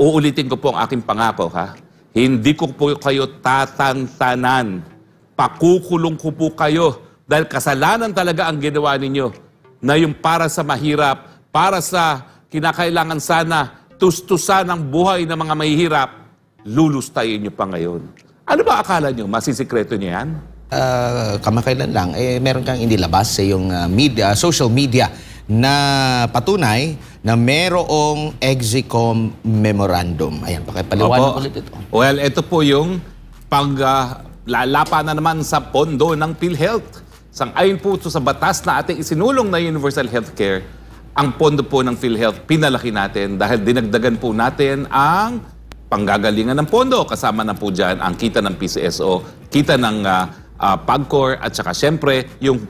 uulitin ko po ang aking pangako, ha? Hindi ko po kayo tatantanan. Pakukulong ko po kayo dahil kasalanan talaga ang ginawa ninyo na yung para sa mahirap, para sa kinakailangan sana tustusan ang buhay ng mga mahihirap, lulustayin nyo pa ngayon. Ano ba akala nyo? Masisikreto nyo yan? Kamakailan lang, meron kang inilabas sa yung social media na patunay na merong Exicom memorandum. Ayan, pakipaliwanag ulit ito. Well, ito po yung paglalapanan naman sa pondo ng PhilHealth. Sang-ayon po ito sa batas na ating isinulong na Universal Healthcare, ang pondo po ng PhilHealth, pinalaki natin dahil dinagdagan po natin ang panggagalingan ng pondo. Kasama na po dyan ang kita ng PCSO, kita ng PAGCOR, at saka syempre yung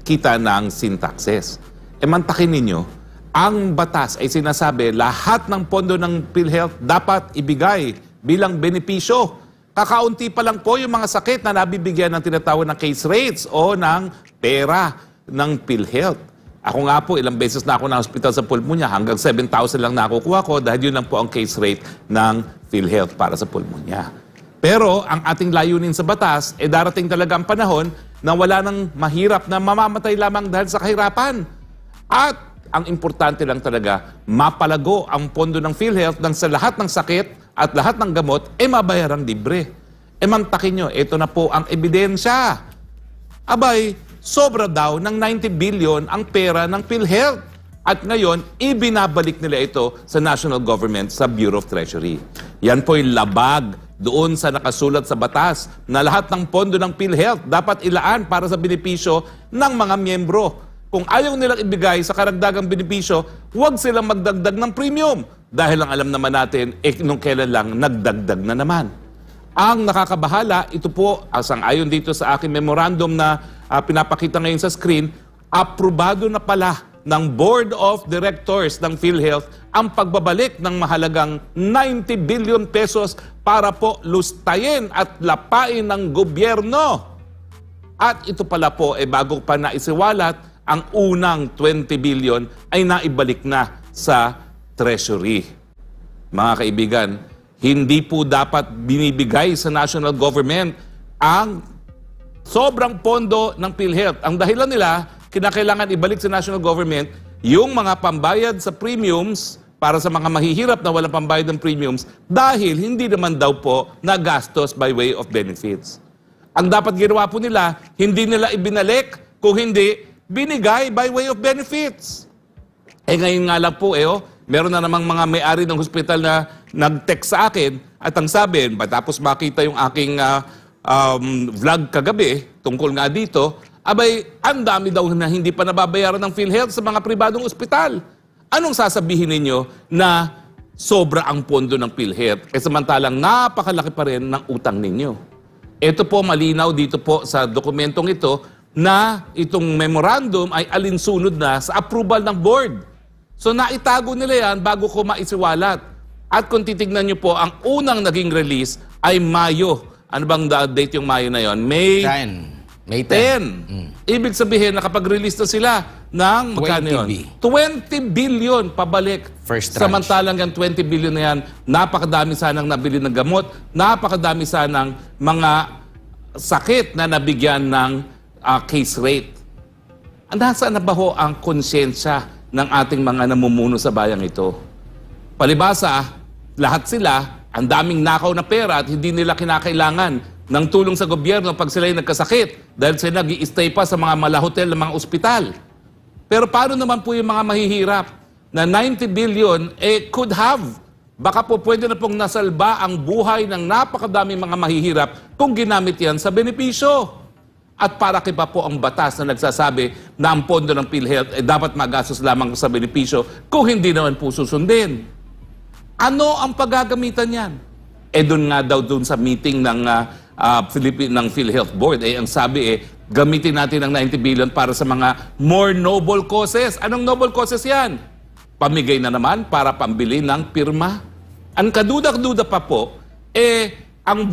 kita ng sin taxes. Mantakin ninyo, ang batas ay sinasabi lahat ng pondo ng PhilHealth dapat ibigay bilang benepisyo. Kakaunti pa lang po yung mga sakit na nabibigyan ng tinatawag ng case rates o ng pera ng PhilHealth. Ako nga po, ilang beses na ako na hospital sa pulmonya, hanggang 7,000 lang nakukuha ko dahil yun lang po ang case rate ng PhilHealth para sa pulmonya. Pero ang ating layunin sa batas, darating talaga ang panahon na wala nang mahirap na mamamatay lamang dahil sa kahirapan. At ang importante lang talaga, mapalago ang pondo ng PhilHealth nang sa lahat ng sakit at lahat ng gamot, mabayarang libre. Mantakin nyo, ito na po ang ebidensya. Abay, sobra daw ng 90 billion ang pera ng PhilHealth. At ngayon, ibinabalik nila ito sa national government, sa Bureau of Treasury. Yan po'y labag doon sa nakasulat sa batas na lahat ng pondo ng PhilHealth dapat ilaan para sa benepisyo ng mga miyembro. Kung ayaw nilang ibigay sa karagdagang benepisyo, huwag silang magdagdag ng premium. Dahil ang alam naman natin, nung kailan lang, nagdagdag na naman. Ang nakakabahala, ito po, ayon dito sa aking memorandum na pinapakita ngayon sa screen, aprobado na pala ng Board of Directors ng PhilHealth ang pagbabalik ng mahalagang 90 billion pesos para po lustayin at lapain ng gobyerno. At ito pala po, bago pa naisiwalat, ang unang 20 billion ay naibalik na sa Treasury. Mga kaibigan, hindi po dapat binibigay sa national government ang sobrang pondo ng PhilHealth. Ang dahilan nila, kinakailangan ibalik sa national government yung mga pambayad sa premiums para sa mga mahihirap na walang pambayad ng premiums dahil hindi naman daw po nagastos by way of benefits. Ang dapat ginawa po nila, hindi nila ibinalik, kung hindi, binigay by way of benefits. Ngayon nga lang po, meron na namang mga may-ari ng hospital na nag-text sa akin at ang sabi, matapos makita yung aking vlog kagabi tungkol nga dito, abay, ang dami daw na hindi pa nababayaran ng PhilHealth sa mga pribadong ospital. Anong sasabihin ninyo na sobra ang pondo ng PhilHealth? Samantalang napakalaki pa rin ng utang ninyo. Ito po malinaw dito po sa dokumentong ito na itong memorandum ay alinsunod na sa approval ng board. So naitago nila yan bago ko maisiwalat. At kung titignan nyo po, ang unang naging release ay Mayo. Ano bang date yung Mayo na yon? May 10. Ibig sabihin, nakapag-release na sila ng magkano yun? 20 billion pabalik. First tranche. Samantalang yung 20 billion na yan, napakadami sanang nabili ng gamot, napakadami sanang mga sakit na nabigyan ng case rate. Nasaan na ba ho ang konsyensya ng ating mga namumuno sa bayang ito? Palibasa, lahat sila, ang daming nakaw na pera at hindi nila kinakailangan ng tulong sa gobyerno pag sila'y nagkasakit dahil sila nag-i-stay pa sa mga malahotel ng mga ospital. Pero paano naman po yung mga mahihirap na 90 billion could have? Baka po pwede na pong nasalba ang buhay ng napakadaming mga mahihirap kung ginamit yan sa benepisyo. At para kiba po ang batas na nagsasabi na ang pondo ng PhilHealth dapat magastos lamang sa benepisyo kung hindi naman po susundin. Ano ang paggagamitan yan? Doon nga daw doon sa meeting ng ng PhilHealth Board, ang sabi gamitin natin ang 90 billion para sa mga more noble causes. Anong noble causes yan? Pamigay na naman para pambili ng pirma. Ang kadudak-duda pa po, ang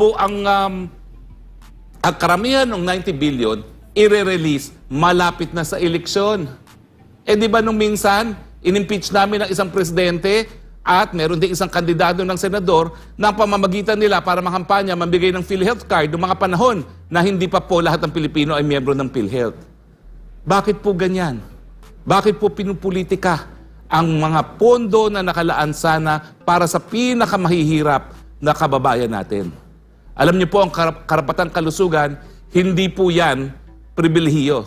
karamihan ng 90 billion, i-release malapit na sa eleksyon. Di ba nung minsan, in-impeach namin ang isang presidente At meron din isang kandidato ng senador na ang pamamagitan nila para makampanya, mambigay ng PhilHealth card noong mga panahon na hindi pa po lahat ng Pilipino ay miyembro ng PhilHealth. Bakit po ganyan? Bakit po pinupolitika ang mga pondo na nakalaan sana para sa pinakamahihirap na kababayan natin? Alam niyo po, ang karapatang kalusugan, hindi po yan pribilehiyo.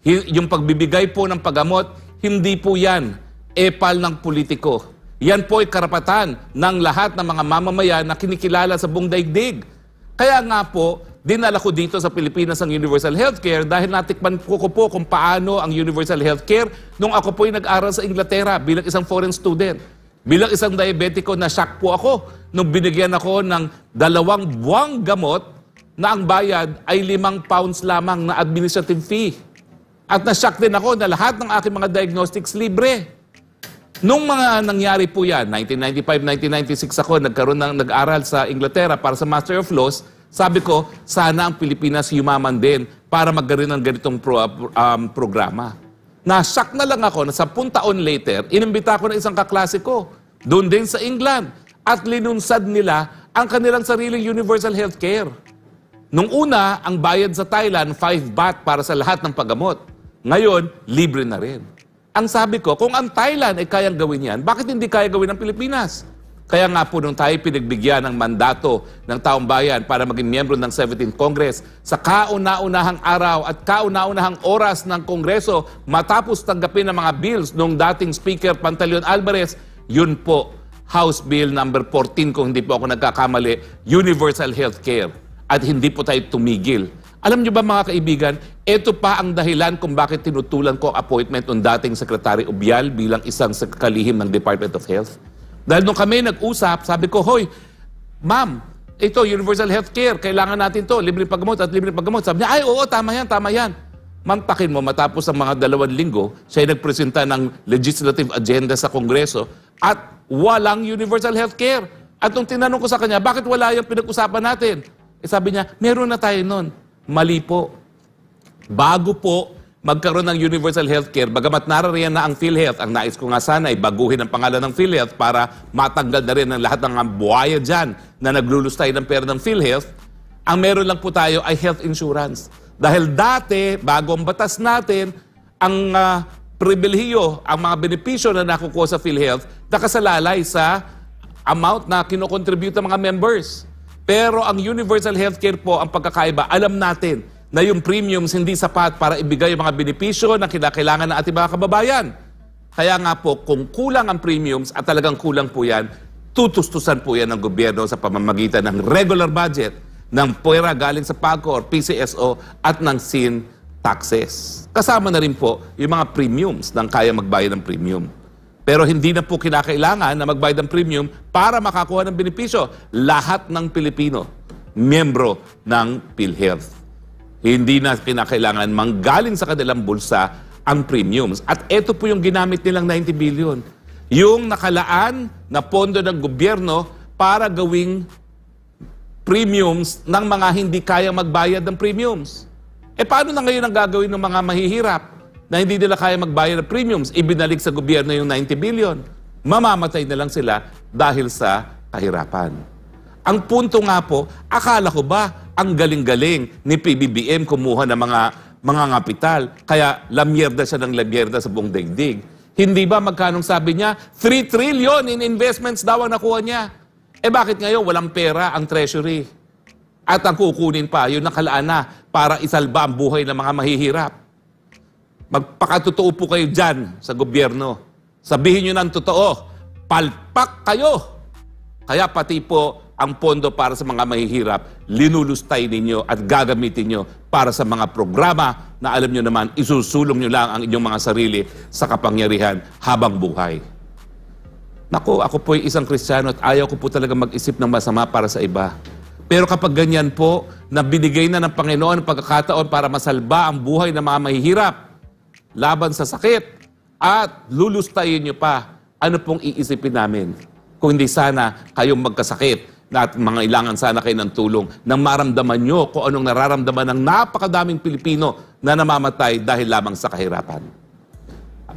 Yung pagbibigay po ng paggamot, hindi po yan epal ng politiko. Yan po ay karapatan ng lahat ng mga mamamayan na kinikilala sa buong daigdig. Kaya nga po, dinala ko dito sa Pilipinas ang Universal Healthcare dahil natikman ko po kung paano ang Universal Healthcare nung ako po ay nag-aral sa Inglaterra bilang isang foreign student. Bilang isang diabetiko, na-shock po ako nung binigyan ako ng 2 buwang gamot na ang bayad ay £5 lamang na administrative fee. At na-shock din ako na lahat ng aking mga diagnostics libre. Nung mga nangyari po yan, 1995-1996 ako, nag-aral sa Inglaterra para sa Master of Laws, sabi ko, sana ang Pilipinas yumaman din para magkaroon ng ganitong programa. Na-shock na lang ako na 10 taon later, inimbita ko na isang kaklase ko, doon din sa England, at linunsad nila ang kanilang sariling universal healthcare. Nung una, ang bayad sa Thailand, 5 baht para sa lahat ng paggamot. Ngayon, libre na rin. Ang sabi ko, kung ang Thailand ay kayang gawin yan, bakit hindi kaya gawin ng Pilipinas? Kaya nga po nung tayo pinagbigyan ng mandato ng taong bayan para maging miyembro ng 17th Congress, sa kauna-unahang araw at kauna-unahang oras ng Kongreso, matapos tanggapin ang mga bills nung dating Speaker Pantaleon Alvarez, yun po, House Bill number 14, kung hindi po ako nagkakamali, Universal Healthcare. At hindi po tayo tumigil. Alam niyo ba mga kaibigan, ito pa ang dahilan kung bakit tinutulan ko ang appointment ng dating Secretary Ubial bilang isang kalihim ng Department of Health. Dahil nung kami nag-usap, sabi ko, hoy, ma'am, ito, Universal Healthcare, kailangan natin to, libre paggamot at libre paggamot. Sabi niya, ay, oo, tama yan, tama yan. Mantakin mo, matapos ang mga 2 linggo, siya ay nagpresenta ng legislative agenda sa Kongreso at walang Universal Healthcare. At nung tinanong ko sa kanya, bakit wala yung pinag-usapan natin? Sabi niya, meron na tayo nun. Mali po. Bago po magkaroon ng Universal Healthcare, bagamat narariyan na ang PhilHealth, ang nais ko nga sana ay baguhin ang pangalan ng PhilHealth para matanggal na rin ang lahat ng buhaya dyan na naglulustay ng pera ng PhilHealth, ang meron lang po tayo ay health insurance. Dahil dati, bago ang batas natin, ang pribilehiyo, ang mga benepisyo na nakukuha sa PhilHealth, nakasalalay sa amount na kinokontribute ng mga members. Pero ang Universal Healthcare po, ang pagkakaiba, alam natin na yung premiums hindi sapat para ibigay yung mga benepisyo na kinakailangan ng ating mga kababayan. Kaya nga po, kung kulang ang premiums at talagang kulang po yan, tutustusan po yan ng gobyerno sa pamamagitan ng regular budget, ng pera galing sa PAGCOR, PCSO at ng SIN taxes. Kasama na rin po yung mga premiums ng kaya magbayad ng premium. Pero hindi na po kinakailangan na magbayad ng premium para makakuha ng benepisyo. Lahat ng Pilipino, miyembro ng PhilHealth. Hindi na kinakailangan manggaling sa kanilang bulsa ang premiums. At ito po yung ginamit nilang 90 billion. Yung nakalaan na pondo ng gobyerno para gawing premiums ng mga hindi kayang magbayad ng premiums. Paano na ngayon ang gagawin ng mga mahihirap na hindi nila kaya magbayad ng premiums, ibinalik sa gobyerno yung 90 billion. Mamamatay na lang sila dahil sa kahirapan. Ang punto nga po, akala ko ba ang galing-galing ni PBBM kumuha ng mga kapital, kaya lamyerda siya ng lamyerda sa buong daigdig. Hindi ba magkanong sabi niya, 3 trillion in investments daw ang nakuha niya. Bakit ngayon walang pera ang treasury? At ang kukunin pa, yun nakalaan na para isalba ang buhay ng mga mahihirap. Magpakatotoo po kayo dyan sa gobyerno. Sabihin nyo ng totoo, palpak kayo. Kaya pati po ang pondo para sa mga mahihirap, linulustay ninyo at gagamitin nyo para sa mga programa na alam nyo naman, isusulong nyo lang ang inyong mga sarili sa kapangyarihan habang buhay. Naku, ako po ay isang Kristiyano at ayaw ko po talaga mag-isip ng masama para sa iba. Pero kapag ganyan po, na binigay na ng Panginoon ang pagkakataon para masalba ang buhay ng mga mahihirap, laban sa sakit, at lulustayin nyo pa, ano pong iisipin namin? Kung hindi sana kayong magkasakit na at mga ilangan sana kayo ng tulong nang maramdaman nyo kung anong nararamdaman ng napakadaming Pilipino na namamatay dahil lamang sa kahirapan.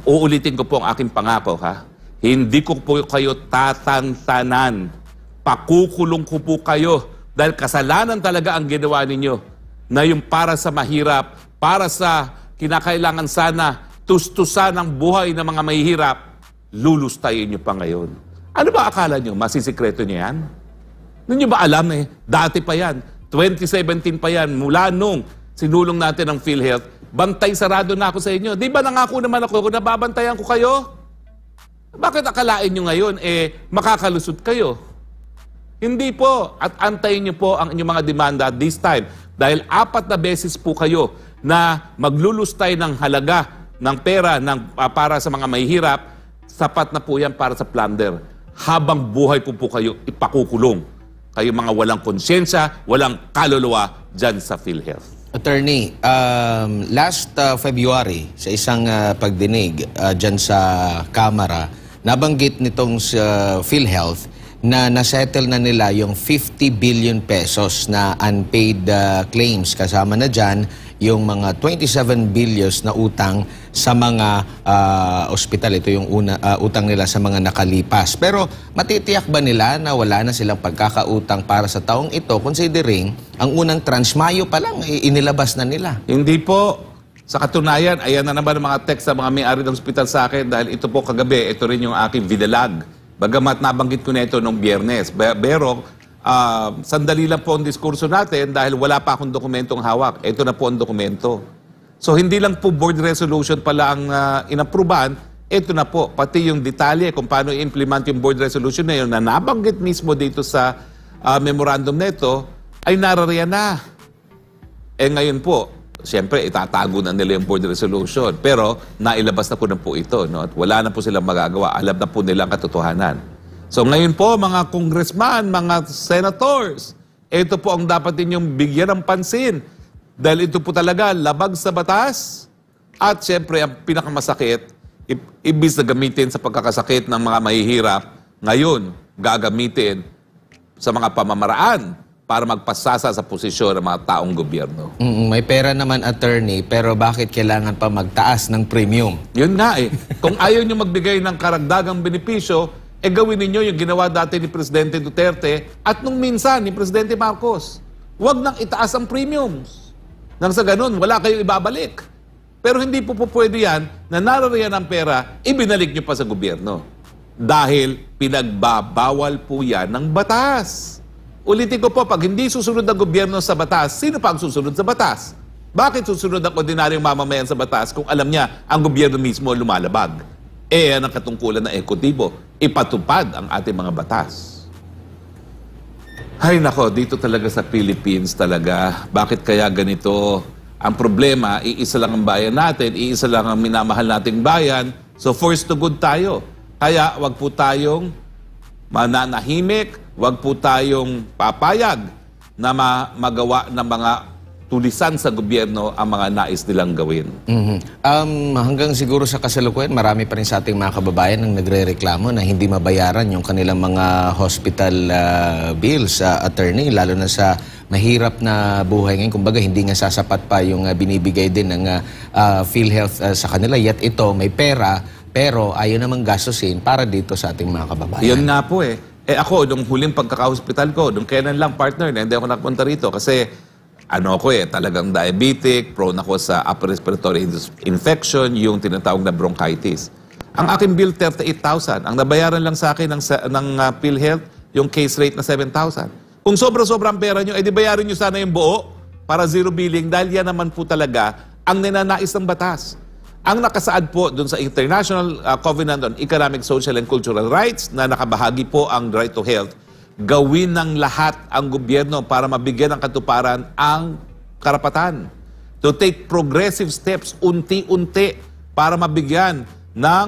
Uulitin ko po ang aking pangako, ha? hindi ko po kayo tatantanan. Pakukulong ko po kayo dahil kasalanan talaga ang ginawa ninyo na yung para sa mahirap, para sa kinakailangan sana tustusan ang buhay ng mga mahihirap, lulustayin nyo pa ngayon. Ano ba akala nyo? Masisikreto nyo yan? Hindi nyo ba alam dati pa yan, 2017 pa yan, mula nung sinulong natin ang PhilHealth, bantay sarado na ako sa inyo. Di ba nangako naman ako kung nababantayan ko kayo? Bakit akalain nyo ngayon, makakalusot kayo? Hindi po. At antayin nyo po ang inyong mga demanda this time. Dahil 4 na beses po kayo na maglulustay ng halaga ng pera para sa mga mahihirap, sapat na po yan para sa plunder. Habang buhay po kayo ipakukulong. Kayo mga walang konsyensya, walang kaluluwa dyan sa PhilHealth. Attorney, last February, sa isang pagdinig dyan sa Kamara, nabanggit nitong PhilHealth na nasettle na nila yung 50 billion pesos na unpaid claims. Kasama na dyan yung mga 27 billions na utang sa mga ospital. Ito yung utang nila sa mga nakalipas. Pero matitiyak ba nila na wala na silang pagkakautang para sa taong ito considering ang unang tranche Mayo pa lang inilabas na nila? Hindi po. Sa katunayan, ayan na naman ang mga text sa mga may-ari ng ospital sa akin dahil ito po kagabi, ito rin yung aking videlag. Bagamat nabanggit ko na ito noong Biyernes. Pero sandali lang po ang diskurso natin dahil wala pa akong dokumentong hawak. Ito na po ang dokumento. So hindi lang po board resolution pala ang inaprubahan, ito na po. Pati yung detalye kung paano i-implement yung board resolution na yun na nabanggit mismo dito sa memorandum na ito ay narariyan na. Ngayon po, siyempre, itatago na nila yung board resolution. Pero, nailabas na po na po ito. No? At wala na po silang magagawa. Alam na po nila ang katotohanan. So, ngayon po, mga congressman, mga senators, ito po ang dapat ninyong bigyan ng pansin. Dahil ito po talaga labag sa batas. At siyempre, ang pinakamasakit, ibis na gamitin sa pagkakasakit ng mga mahihirap, ngayon, gagamitin sa mga pamamaraan para magpasasa sa posisyon ng mga taong gobyerno. May pera naman, attorney, pero bakit kailangan pa magtaas ng premium? Yun nga Kung ayaw nyo magbigay ng karagdagang benepisyo, gawin ninyo yung ginawa dati ni Presidente Duterte at nung minsan ni Presidente Marcos. Huwag nang itaas ang premiums. Nang sa ganun, wala kayo ibabalik. Pero hindi po pwede yan na narariyan ang pera, ibinalik nyo pa sa gobyerno. Dahil pinagbabawal po yan ng batas. Ulitin ko po, pag hindi susunod ang gobyerno sa batas, sino pa ang susunod sa batas? Bakit susunod ang ordinaryong mamamayan sa batas kung alam niya ang gobyerno mismo lumalabag? Yan ang katungkulan ng ekotibo. Ipatupad ang ating mga batas. Ay nako, dito talaga sa Philippines talaga. Bakit kaya ganito? Ang problema, iisa lang ang bayan natin, iisa lang ang minamahal nating bayan. So forced to good tayo. Kaya wag po tayong mananahimik, wag po tayong papayag na magawa ng mga tulisan sa gobyerno ang mga nais nilang gawin. Hanggang siguro sa kasalukuyan, marami pa rin sa ating mga kababayan ang nagre-reklamo na hindi mabayaran yung kanilang mga hospital bills, attorney, lalo na sa mahirap na buhay ngayon. Kumbaga, hindi nga sasapat pa yung binibigay din ng PhilHealth sa kanila. Yet ito, may pera, pero ayaw namang gastusin para dito sa ating mga kababayan. Yun nga po ako, nung huling pagkaka-hospital ko, nung kailan lang partner, hindi ako nakapunta rito kasi talagang diabetic, prone ako sa upper respiratory infection, yung tinatawag na bronchitis. Ang aking bill, 38,000. Ang nabayaran lang sa akin ng PhilHealth, yung case rate na 7,000. Kung sobra-sobrang pera nyo, di bayarin nyo sana yung buo para zero billing dahil yan naman po talaga ang ninanais ng batas. Ang nakasaad po dun sa International Covenant on Economic, Social and Cultural Rights na nakabahagi po ang right to health, gawin ng lahat ang gobyerno para mabigyan ng katuparan ang karapatan. To take progressive steps, unti-unti, para mabigyan ng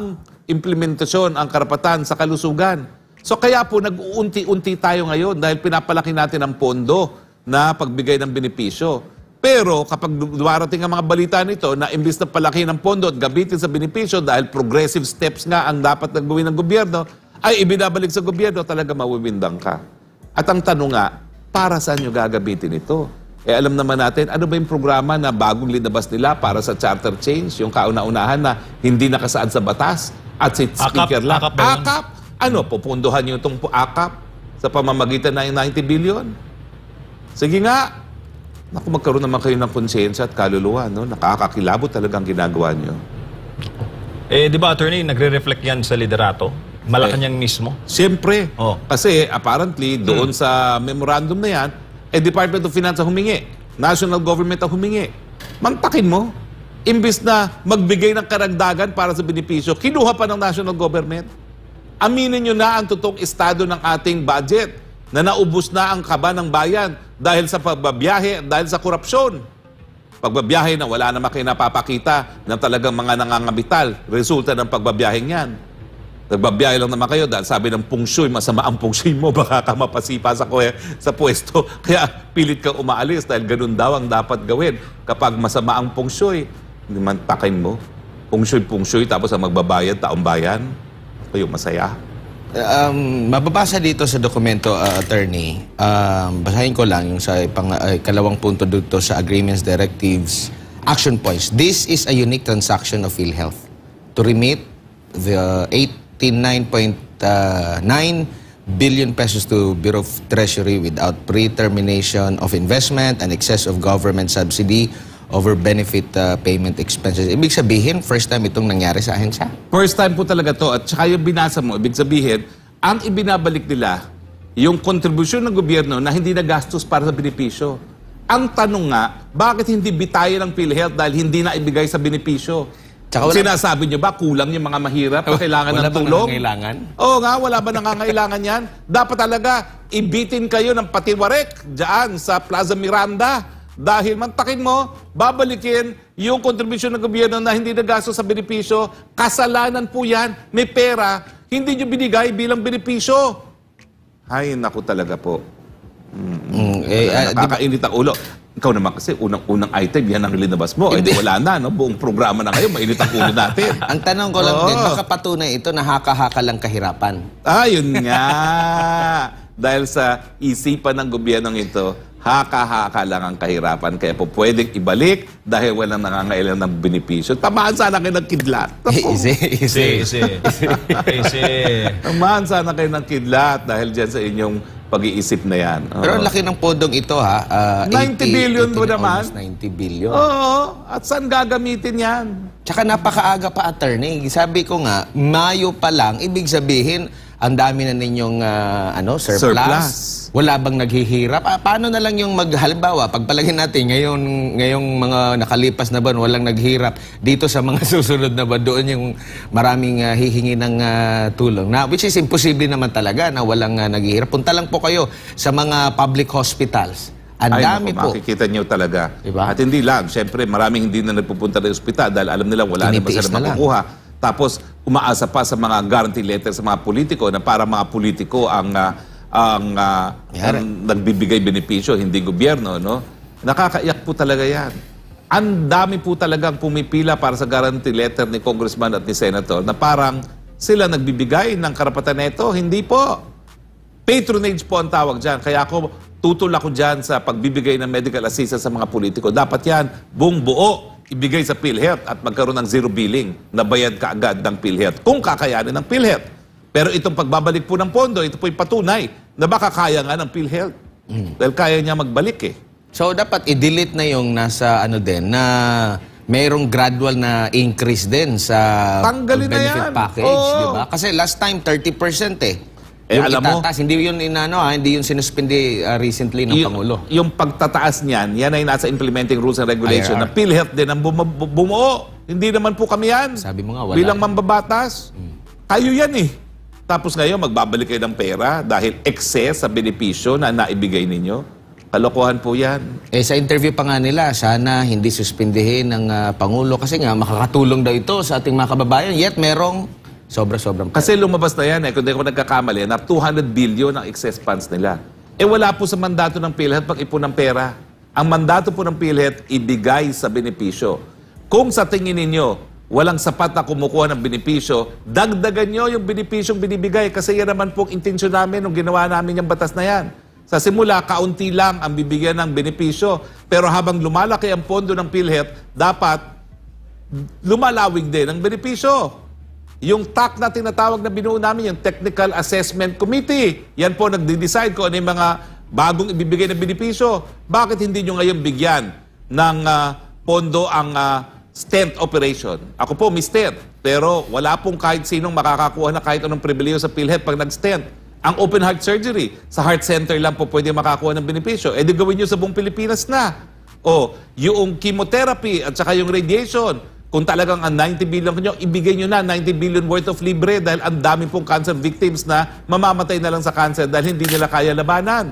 implementasyon ang karapatan sa kalusugan. So kaya po nag-uunti-unti tayo ngayon dahil pinapalaki natin ang pondo na pagbigay ng benepisyo. Pero kapag dumarating ang mga balita nito na imbis na palaki ng pondo at gamitin sa benepisyo dahil progressive steps nga ang dapat na gawin ng gobyerno, ay ibinabalik sa gobyerno, talaga mawiwindang ka. At ang tanong nga, para saan nyo gagamitin ito? Alam naman natin, ano ba yung programa na bagong linabas nila para sa charter change, yung kauna-unahan na hindi nakasaad sa batas? At si Speaker lang. AKAP ba yun? AKAP? Ano, pupunduhan nyo itong AKAP sa pamamagitan ng 90 billion? Sige nga. Naku, magkaroon naman kayo ng konsensya at kaluluwa, no? Nakakakilabot talagang ginagawa nyo. Di ba, attorney, nagre-reflect yan sa liderato? Malacanang mismo? Siyempre. Oh. Kasi apparently, doon sa memorandum na yan, Department of Finance ang humingi. National Government ang humingi. Mantakin mo. Imbis na magbigay ng karagdagan para sa benepisyo, kinuha pa ng National Government. Aminin nyo na ang totoong estado ng ating budget na naubos na ang kaba ng bayan dahil sa pagbabiyahe, dahil sa korupsyon. Pagbabiyahe na wala naman kayo napapakita ng talagang mga nangangabital, resulta ng pagbabiyaheng yan. Nagbabiyahe lang naman kayo dahil sabi ng pungsyoy, masama ang pungsyoy mo, baka ka mapasipa sa pwesto. Kaya pilit kang umaalis dahil ganun daw ang dapat gawin. Kapag masama ang pungsyoy, hindi man takin mo. Pungsyoy, tapos ang magbabayad, taong bayan. Kayo masaya. Mababasa dito sa dokumento, attorney, basahin ko lang yung sa kalawang punto dito sa agreements, directives, action points. This is a unique transaction of PhilHealth to remit the 89.9 billion pesos to Bureau of Treasury without pre-termination of investment and excess of government subsidy over benefit payment expenses. Ibig sabihin, first time itong nangyari sa ahensya? First time po talaga to. At saka yung binasa mo, ibig sabihin, ang ibinabalik nila, yung kontribusyon ng gobyerno na hindi nagastos para sa benepisyo. Ang tanong nga, bakit hindi bitayan ng PhilHealth dahil hindi na ibigay sa benepisyo? Sinasabi nyo ba, kulang yung mga mahirap na kailangan ng tulong? Wala ba nangangailangan? Oo nga, wala ba nangangailangan yan? Dapat talaga, ibitin kayo ng patiwarek dyan sa Plaza Miranda. Dahil mantakin mo, babalikin yung kontribusyon ng gobyerno na hindi nagastos sa benepisyo. Kasalanan po yan, may pera, hindi nyo binigay bilang benepisyo. Ay, naku talaga po. Nakakainit ang ulo. Ikaw naman kasi, unang item, yan ang linabas mo. Hindi wala na, no? Buong programa na ngayon, mainit ang ulo natin. Ang tanong ko lang din, baka patunay ito na haka-haka lang kahirapan. Yun nga. Dahil sa isipan ng gobyernong ito, haka-haka lang ang kahirapan. Kaya po pwedeng ibalik dahil walang nangangailangan ng benepisyo. Tamaan sana kayo ng kidlat. Easy. Tamaan sana kayo ng kidlat dahil dyan sa inyong pag-iisip na yan. Pero ang laki ng podong ito, ha? 90 billion mo naman. 90 billion. Oo. At saan gagamitin yan? Tsaka napakaaga pa, attorney. Sabi ko nga, Mayo pa lang, ibig sabihin, ang dami na ninyong surplus. Wala bang naghihirap? Paano na lang yung halimbawa, pagpalagin natin, ngayong mga nakalipas na buwan, walang naghirap. Dito sa mga susunod na buwan, doon yung maraming hihingi ng tulong. Which is imposible naman talaga na walang naghihirap. Punta lang po kayo sa mga public hospitals. Ang dami po. Makikita nyo talaga. Diba? At hindi lang. Siyempre, maraming hindi na nagpupunta ng ospital dahil alam nila wala naman sila makukuha. Tapos, umaasa pa sa mga guarantee letter sa mga politiko na para mga politiko ang nagbibigay benepisyo, hindi gobyerno, no? Nakakaiyak po talaga yan. Ang dami po talagang pumipila para sa guarantee letter ni Congressman at ni Senator na parang sila nagbibigay ng karapatan nito. Hindi po. Patronage po ang tawag dyan. Kaya ako, tutol ako dyan sa pagbibigay ng medical assistance sa mga politiko. Dapat yan, buong buo, ibigay sa PhilHealth at magkaroon ng zero billing na bayad kaagad ng PhilHealth kung kakayanin ng PhilHealth. Pero itong pagbabalik po ng pondo, ito po yung patunay na baka kaya nga ng PhilHealth. Dahil kaya niya magbalik eh. So dapat i-delete na yung nasa na mayroong gradual na increase din sa benefit package, di ba? Kasi last time 30% eh. Yung alam mo, hindi yun hindi yun sinuspindi recently ng Pangulo. Yung pagtataas niyan, yan ay nasa implementing rules and regulation na PhilHealth din ang bumuo. Hindi naman po kami yan. Sabi mo nga, wala. Bilang mambabatas. Kayo yan eh. Tapos ngayon, magbabalik kayo ng pera dahil excess sa benepisyo na naibigay ninyo. Kalokohan po yan. Sa interview pa nga nila, sana hindi suspindihin ng Pangulo kasi nga makakatulong daw ito sa ating mga kababayan. Yet merong sobra-sobrang pera. Kasi lumabas na yan eh, kung di ko nagkakamali, na 200 billion ang excess funds nila. Wala po sa mandato ng PhilHealth pag-ipon ng pera. Ang mandato po ng PhilHealth, ibigay sa benepisyo. Kung sa tingin ninyo, walang sapat na kumukuha ng benepisyo, dagdagan nyo yung benepisyong binibigay kasi yan naman po ang intensyon namin nung ginawa namin yung batas na yan. Sa simula, kaunti lang ang bibigyan ng benepisyo. Pero habang lumalaki ang pondo ng PhilHealth, dapat lumalawig din ang benepisyo. Yung TAC na tinatawag na binuo namin, yung Technical Assessment Committee. Yan po nagde-decide kung ano yung mga bagong ibibigay na benepisyo. Bakit hindi nyo ngayon bigyan ng pondo ang stent operation? Ako po, may stent. Pero wala pong kahit sinong makakakuha na kahit anong pribileyo sa PhilHealth pag nag-stent. Ang open heart surgery, sa heart center lang po pwede makakuha ng benepisyo. Eh di gawin nyo sa buong Pilipinas na. O, yung chemotherapy at saka yung radiation, kung talagang ang 90 billion nyo, ibigay nyo na 90 billion worth of libre dahil ang dami pong cancer victims na mamamatay na lang sa cancer dahil hindi nila kaya labanan.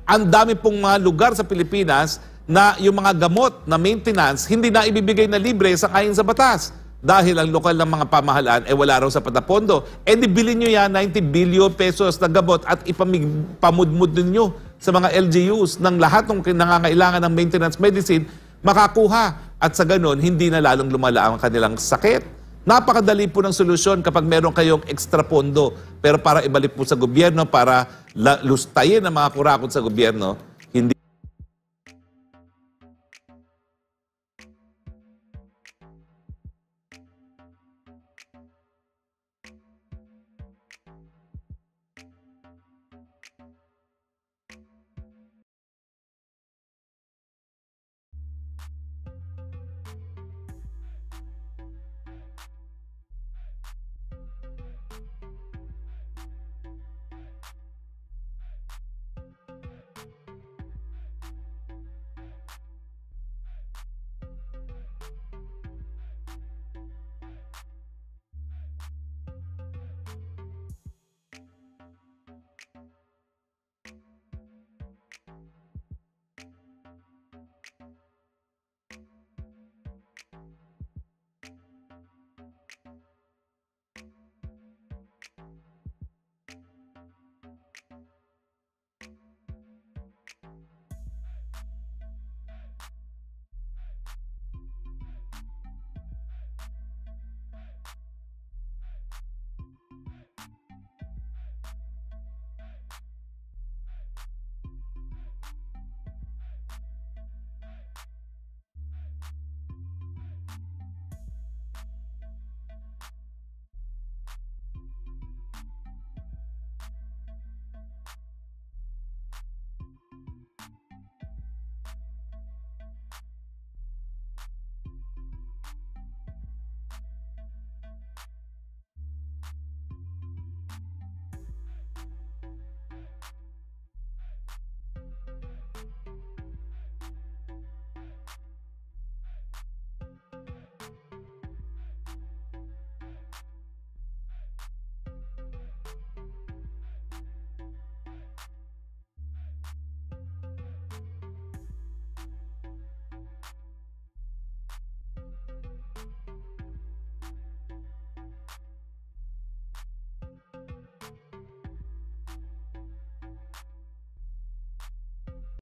Ang dami pong mga lugar sa Pilipinas na yung mga gamot na maintenance hindi na ibibigay na libre sa ayon sa batas. Dahil ang lokal ng mga pamahalaan ay wala raw sapat na pondo. Eh di bilhin nyo yan 90 billion pesos na gamot at ipamudmud ninyo sa mga LGUs ng lahat ng nangangailangan ng maintenance medicine makakuha. At sa ganun, hindi na lalong lumala ang kanilang sakit. Napakadali po ng solusyon kapag meron kayong extra pondo. Pero para ibalik po sa gobyerno, para lustayin ang mga kurakot sa gobyerno,